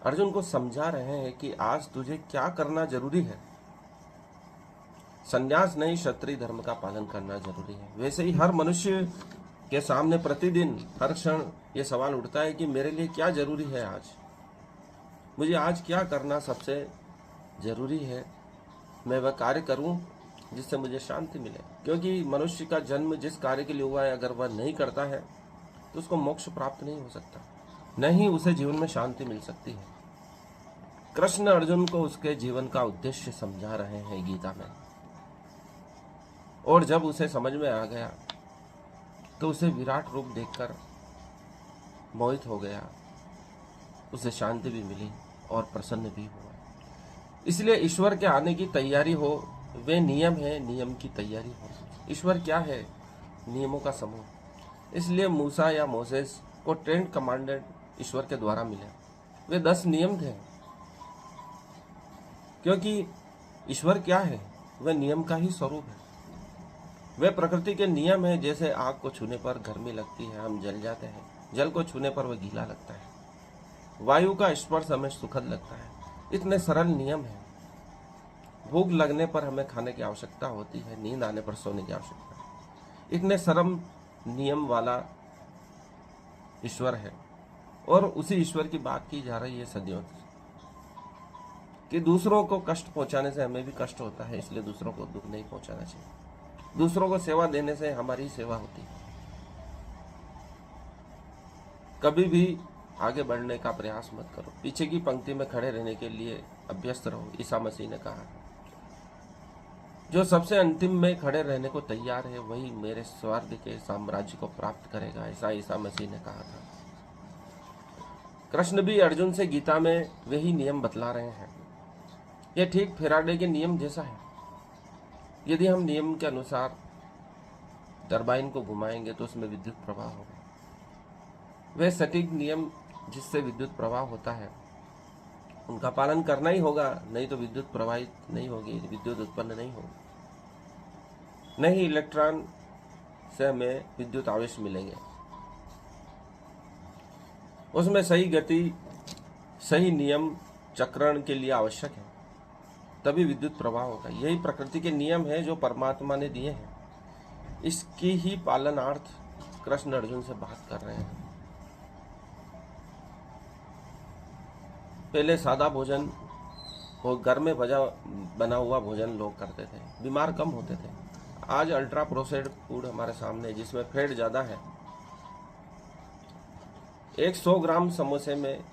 अर्जुन को समझा रहे हैं कि आज तुझे क्या करना जरूरी है। संन्यास नहीं, क्षत्रिय धर्म का पालन करना जरूरी है। वैसे ही हर मनुष्य के सामने प्रतिदिन हर क्षण ये सवाल उठता है कि मेरे लिए क्या जरूरी है, आज मुझे आज क्या करना सबसे जरूरी है। मैं वह कार्य करूं जिससे मुझे शांति मिले, क्योंकि मनुष्य का जन्म जिस कार्य के लिए हुआ है, अगर वह नहीं करता है तो उसको मोक्ष प्राप्त नहीं हो सकता, नहीं उसे जीवन में शांति मिल सकती है। कृष्ण अर्जुन को उसके जीवन का उद्देश्य समझा रहे हैं गीता में, और जब उसे समझ में आ गया तो उसे विराट रूप देखकर मोहित हो गया, उसे शांति भी मिली और प्रसन्न भी हुआ। इसलिए ईश्वर के आने की तैयारी हो, वे नियम है, नियम की तैयारी हो। ईश्वर क्या है? नियमों का समूह। इसलिए मूसा या मोसेस को 10 कमांडेंट ईश्वर के द्वारा मिले। वे 10 नियम थे, क्योंकि ईश्वर क्या है? वह नियम का ही स्वरूप है। वे प्रकृति के नियम है। जैसे आग को छूने पर गर्मी लगती है, हम जल जाते हैं। जल को छूने पर वह गीला लगता है। वायु का स्पर्श हमें सुखद लगता है। इतने सरल नियम है। भूख लगने पर हमें खाने की आवश्यकता होती है, नींद आने पर सोने की आवश्यकता है। इतने सरल नियम वाला ईश्वर है, और उसी ईश्वर की बात की जा रही है सदियों से, कि दूसरों को कष्ट पहुंचाने से हमें भी कष्ट होता है, इसलिए दूसरों को दुख नहीं पहुंचाना चाहिए। दूसरों को सेवा देने से हमारी सेवा होती है। कभी भी आगे बढ़ने का प्रयास मत करो, पीछे की पंक्ति में खड़े रहने के लिए अभ्यस्त रहो। ईसा मसीह ने कहा, जो सबसे अंतिम में खड़े रहने को तैयार है वही मेरे स्वर्ग के साम्राज्य को प्राप्त करेगा, ऐसा ईसा मसीह ने कहा था। कृष्ण भी अर्जुन से गीता में वही नियम बतला रहे हैं। यह ठीक फेराडे के नियम जैसा है। यदि हम नियम के अनुसार टरबाइन को घुमाएंगे तो उसमें विद्युत प्रवाह होगा। वह सटीक नियम जिससे विद्युत प्रवाह होता है, उनका पालन करना ही होगा, नहीं तो विद्युत प्रवाहित नहीं होगी, विद्युत उत्पन्न नहीं होगी। नहीं इलेक्ट्रॉन से हमें विद्युत आवेश मिलेंगे, उसमें सही गति, सही नियम चक्रण के लिए आवश्यक है, तभी विद्युत प्रवाह होगा। यही प्रकृति के नियम है जो परमात्मा ने दिए हैं। इसकी ही पालनार्थ कृष्ण अर्जुन से बात कर रहे हैं। पहले सादा भोजन और घर में बना हुआ भोजन लोग करते थे, बीमार कम होते थे। आज अल्ट्रा प्रोसेस्ड फूड हमारे सामने, जिसमें फैट ज़्यादा है। 100 ग्राम समोसे में